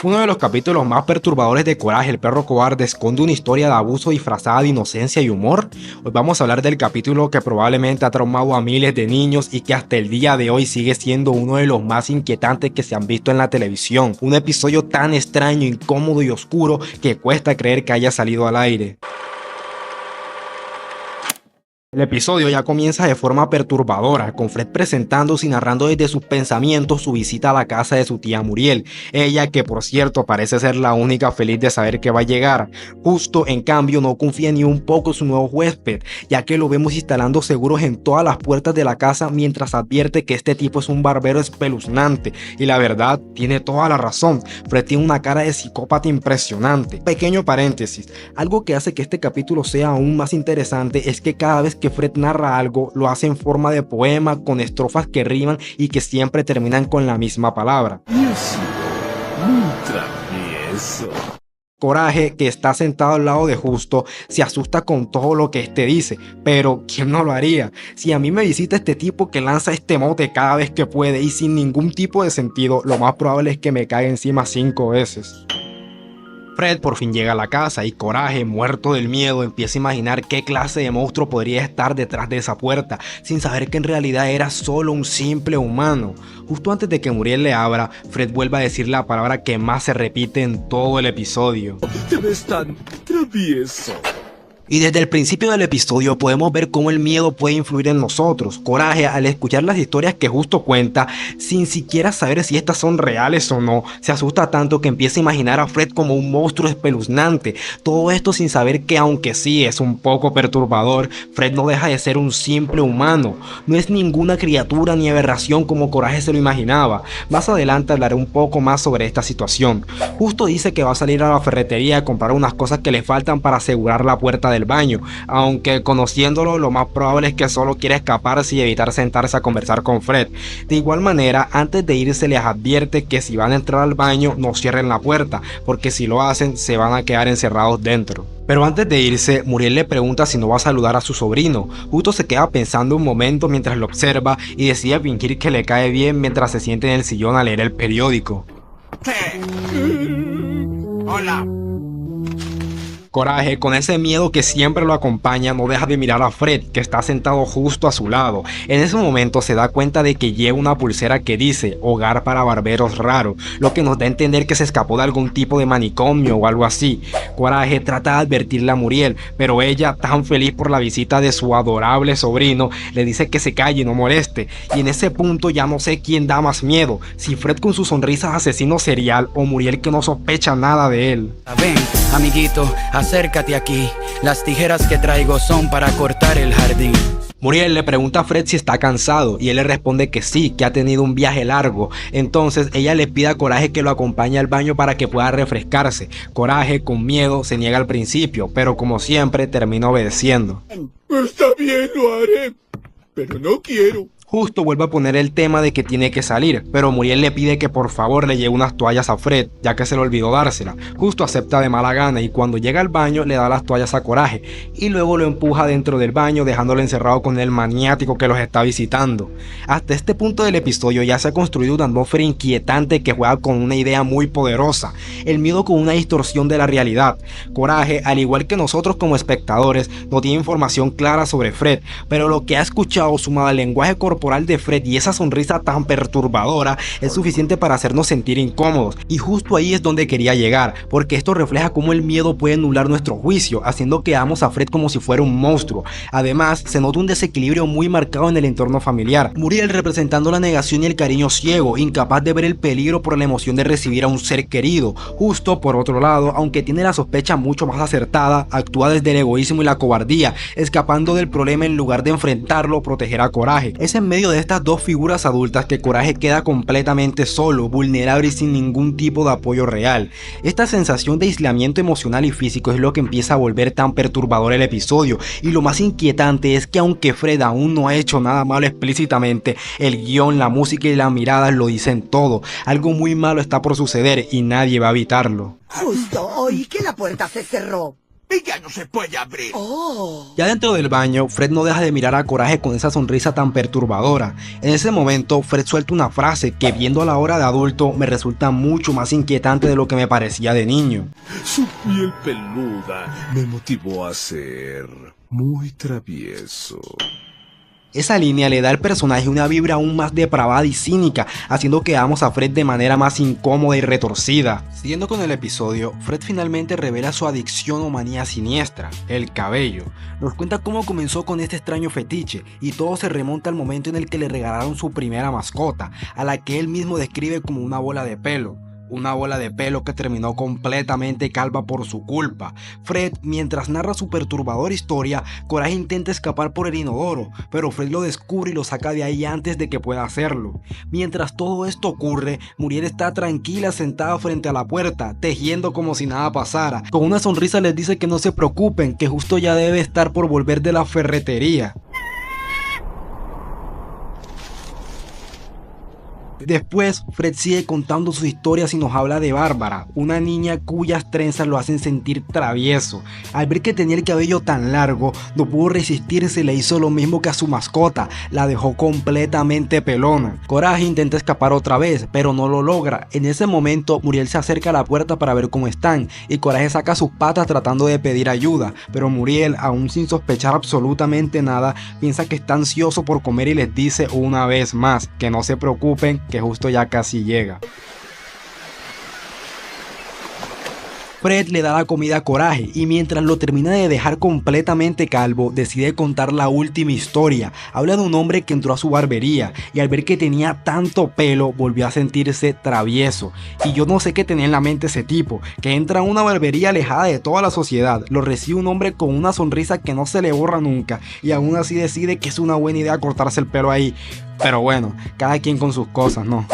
Uno de los capítulos más perturbadores de Coraje, el perro cobarde, esconde una historia de abuso disfrazada de inocencia y humor. Hoy vamos a hablar del capítulo que probablemente ha traumado a miles de niños y que hasta el día de hoy sigue siendo uno de los más inquietantes que se han visto en la televisión. Un episodio tan extraño, incómodo y oscuro que cuesta creer que haya salido al aire. El episodio ya comienza de forma perturbadora, con Fred presentándose y narrando desde sus pensamientos su visita a la casa de su tía Muriel, ella que por cierto parece ser la única feliz de saber que va a llegar. Justo en cambio no confía ni un poco en su nuevo huésped, ya que lo vemos instalando seguros en todas las puertas de la casa mientras advierte que este tipo es un barbero espeluznante, y la verdad tiene toda la razón. Fred tiene una cara de psicópata impresionante. Pequeño paréntesis, algo que hace que este capítulo sea aún más interesante es que cada vez que Fred narra algo, lo hace en forma de poema, con estrofas que riman y que siempre terminan con la misma palabra. Yo he sido muy travieso. Coraje, que está sentado al lado de Justo, se asusta con todo lo que este dice, pero ¿quién no lo haría? Si a mí me visita este tipo que lanza este mote cada vez que puede y sin ningún tipo de sentido, lo más probable es que me caiga encima 5 veces. Fred por fin llega a la casa y Coraje, muerto del miedo, empieza a imaginar qué clase de monstruo podría estar detrás de esa puerta, sin saber que en realidad era solo un simple humano. Justo antes de que Muriel le abra, Fred vuelve a decir la palabra que más se repite en todo el episodio. Te ves tan travieso. Y desde el principio del episodio podemos ver cómo el miedo puede influir en nosotros. Coraje, al escuchar las historias que Justo cuenta, sin siquiera saber si estas son reales o no, se asusta tanto que empieza a imaginar a Fred como un monstruo espeluznante. Todo esto sin saber que, aunque sí es un poco perturbador, Fred no deja de ser un simple humano. No es ninguna criatura ni aberración como Coraje se lo imaginaba. Más adelante hablaré un poco más sobre esta situación. Justo dice que va a salir a la ferretería a comprar unas cosas que le faltan para asegurar la puerta del baño, aunque conociéndolo lo más probable es que solo quiera escaparse y evitar sentarse a conversar con Fred. De igual manera, antes de irse les advierte que si van a entrar al baño no cierren la puerta, porque si lo hacen se van a quedar encerrados dentro. Pero antes de irse, Muriel le pregunta si no va a saludar a su sobrino. Justo se queda pensando un momento mientras lo observa y decide fingir que le cae bien mientras se siente en el sillón a leer el periódico. Hola. Coraje, con ese miedo que siempre lo acompaña, no deja de mirar a Fred, que está sentado justo a su lado. En ese momento se da cuenta de que lleva una pulsera que dice Hogar para Barberos Raro, lo que nos da a entender que se escapó de algún tipo de manicomio o algo así. Coraje trata de advertirle a Muriel, pero ella, tan feliz por la visita de su adorable sobrino, le dice que se calle y no moleste. Y en ese punto ya no sé quién da más miedo, si Fred con su sonrisa de asesino serial o Muriel que no sospecha nada de él. Ven, amiguito, acércate aquí. Las tijeras que traigo son para cortar el jardín. Muriel le pregunta a Fred si está cansado y él le responde que sí, que ha tenido un viaje largo. Entonces ella le pide a Coraje que lo acompañe al baño para que pueda refrescarse. Coraje, con miedo, se niega al principio, pero como siempre termina obedeciendo. Está bien, lo haré, pero no quiero. Justo vuelve a poner el tema de que tiene que salir, pero Muriel le pide que por favor le lleve unas toallas a Fred, ya que se le olvidó dársela. Justo acepta de mala gana y cuando llega al baño le da las toallas a Coraje y luego lo empuja dentro del baño dejándolo encerrado con el maniático que los está visitando. Hasta este punto del episodio ya se ha construido una atmósfera inquietante que juega con una idea muy poderosa, el miedo con una distorsión de la realidad. Coraje, al igual que nosotros como espectadores, no tiene información clara sobre Fred, pero lo que ha escuchado sumado al lenguaje corporal de Fred y esa sonrisa tan perturbadora es suficiente para hacernos sentir incómodos, y justo ahí es donde quería llegar, porque esto refleja cómo el miedo puede nublar nuestro juicio, haciendo que veamos a Fred como si fuera un monstruo. Además, se nota un desequilibrio muy marcado en el entorno familiar. Muriel representando la negación y el cariño ciego, incapaz de ver el peligro por la emoción de recibir a un ser querido. Justo, por otro lado, aunque tiene la sospecha mucho más acertada, actúa desde el egoísmo y la cobardía, escapando del problema en lugar de enfrentarlo o proteger a Coraje. Es en medio de estas dos figuras adultas que Coraje queda completamente solo, vulnerable y sin ningún tipo de apoyo real. Esta sensación de aislamiento emocional y físico es lo que empieza a volver tan perturbador el episodio, y lo más inquietante es que aunque Fred aún no ha hecho nada malo explícitamente, el guión, la música y las miradas lo dicen todo. Algo muy malo está por suceder y nadie va a evitarlo. Justo oí que la puerta se cerró. y ya no se puede abrir. Ya dentro del baño, Fred no deja de mirar a Coraje con esa sonrisa tan perturbadora. En ese momento, Fred suelta una frase que viendo a la hora de adulto me resulta mucho más inquietante de lo que me parecía de niño. Su piel peluda me motivó a ser muy travieso. Esa línea le da al personaje una vibra aún más depravada y cínica, haciendo que veamos a Fred de manera más incómoda y retorcida. Siguiendo con el episodio, Fred finalmente revela su adicción o manía siniestra, el cabello. Nos cuenta cómo comenzó con este extraño fetiche, y todo se remonta al momento en el que le regalaron su primera mascota, a la que él mismo describe como una bola de pelo. Una bola de pelo que terminó completamente calva por su culpa. Fred, mientras narra su perturbadora historia, Coraje intenta escapar por el inodoro, pero Fred lo descubre y lo saca de ahí antes de que pueda hacerlo. Mientras todo esto ocurre, Muriel está tranquila sentada frente a la puerta, tejiendo como si nada pasara. Con una sonrisa les dice que no se preocupen, que justo ya debe estar por volver de la ferretería. Después, Fred sigue contando sus historias y nos habla de Bárbara, una niña cuyas trenzas lo hacen sentir travieso. Al ver que tenía el cabello tan largo, no pudo resistirse y le hizo lo mismo que a su mascota, la dejó completamente pelona. Coraje intenta escapar otra vez, pero no lo logra. En ese momento, Muriel se acerca a la puerta para ver cómo están, y Coraje saca sus patas tratando de pedir ayuda, pero Muriel, aún sin sospechar absolutamente nada, piensa que está ansioso por comer y les dice una vez más que no se preocupen, que justo ya casi llega. Fred le da la comida a Coraje y mientras lo termina de dejar completamente calvo, decide contar la última historia. Habla de un hombre que entró a su barbería y al ver que tenía tanto pelo volvió a sentirse travieso. Y yo no sé qué tenía en la mente ese tipo, que entra a una barbería alejada de toda la sociedad, lo recibe un hombre con una sonrisa que no se le borra nunca y aún así decide que es una buena idea cortarse el pelo ahí. Pero bueno, cada quien con sus cosas, ¿no?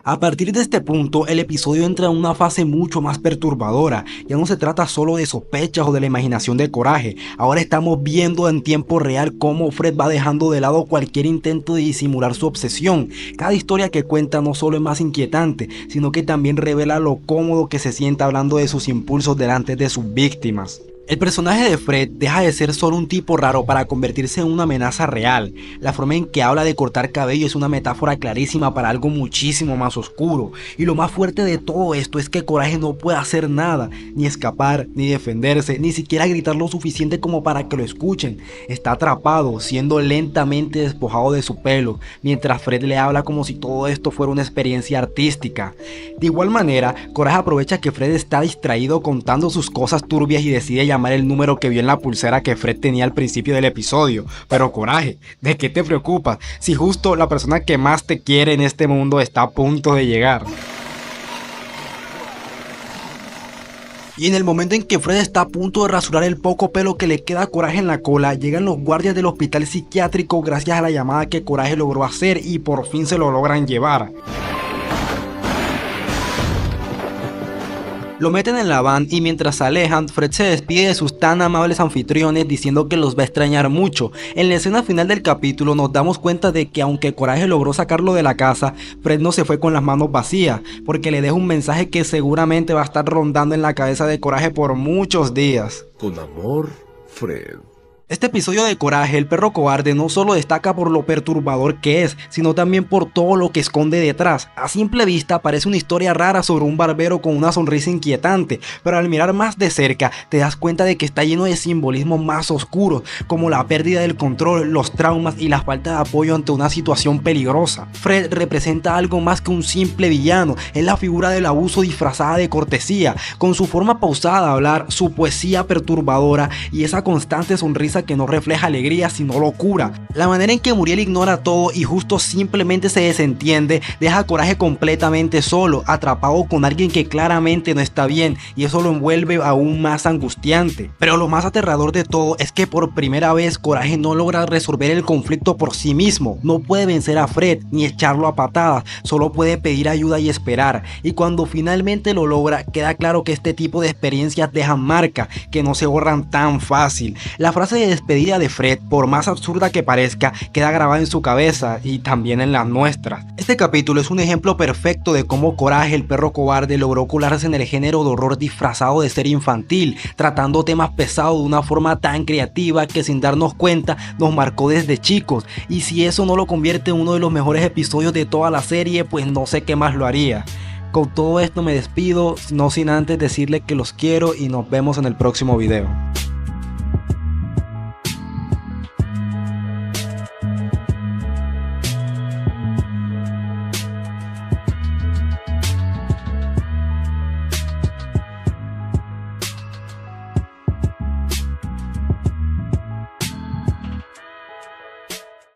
A partir de este punto, el episodio entra en una fase mucho más perturbadora. Ya no se trata solo de sospechas o de la imaginación de Coraje. Ahora estamos viendo en tiempo real cómo Fred va dejando de lado cualquier intento de disimular su obsesión. Cada historia que cuenta no solo es más inquietante, sino que también revela lo cómodo que se siente hablando de sus impulsos delante de sus víctimas. El personaje de Fred deja de ser solo un tipo raro para convertirse en una amenaza real. La forma en que habla de cortar cabello es una metáfora clarísima para algo muchísimo más oscuro. Y lo más fuerte de todo esto es que Coraje no puede hacer nada, ni escapar, ni defenderse, ni siquiera gritar lo suficiente como para que lo escuchen. Está atrapado, siendo lentamente despojado de su pelo, mientras Fred le habla como si todo esto fuera una experiencia artística. De igual manera, Coraje aprovecha que Fred está distraído contando sus cosas turbias y decide llamar el número que vio en la pulsera que Fred tenía al principio del episodio. Pero Coraje, ¿de qué te preocupas? Si justo la persona que más te quiere en este mundo está a punto de llegar. Y en el momento en que Fred está a punto de rasurar el poco pelo que le queda a Coraje en la cola, llegan los guardias del hospital psiquiátrico gracias a la llamada que Coraje logró hacer y por fin se lo logran llevar. Lo meten en la van y mientras se alejan, Fred se despide de sus tan amables anfitriones diciendo que los va a extrañar mucho. En la escena final del capítulo nos damos cuenta de que aunque Coraje logró sacarlo de la casa, Fred no se fue con las manos vacías, porque le deja un mensaje que seguramente va a estar rondando en la cabeza de Coraje por muchos días. Con amor, Fred. Este episodio de Coraje, el perro cobarde, no solo destaca por lo perturbador que es, sino también por todo lo que esconde detrás. A simple vista parece una historia rara sobre un barbero con una sonrisa inquietante, pero al mirar más de cerca te das cuenta de que está lleno de simbolismos más oscuros, como la pérdida del control, los traumas y la falta de apoyo ante una situación peligrosa. Fred representa algo más que un simple villano, es la figura del abuso disfrazada de cortesía, con su forma pausada de hablar, su poesía perturbadora y esa constante sonrisa que no refleja alegría sino locura. La manera en que Muriel ignora todo y justo simplemente se desentiende deja a Coraje completamente solo, atrapado con alguien que claramente no está bien, y eso lo envuelve aún más angustiante. Pero lo más aterrador de todo es que por primera vez Coraje no logra resolver el conflicto por sí mismo. No puede vencer a Fred ni echarlo a patadas, solo puede pedir ayuda y esperar, y cuando finalmente lo logra queda claro que este tipo de experiencias dejan marca que no se borran tan fácil. La frase de despedida de Fred, por más absurda que parezca, queda grabada en su cabeza y también en las nuestras. Este capítulo es un ejemplo perfecto de cómo Coraje, el perro cobarde, logró colarse en el género de horror disfrazado de ser infantil, tratando temas pesados de una forma tan creativa que sin darnos cuenta nos marcó desde chicos, y si eso no lo convierte en uno de los mejores episodios de toda la serie, pues no sé qué más lo haría. Con todo esto me despido, no sin antes decirles que los quiero y nos vemos en el próximo video.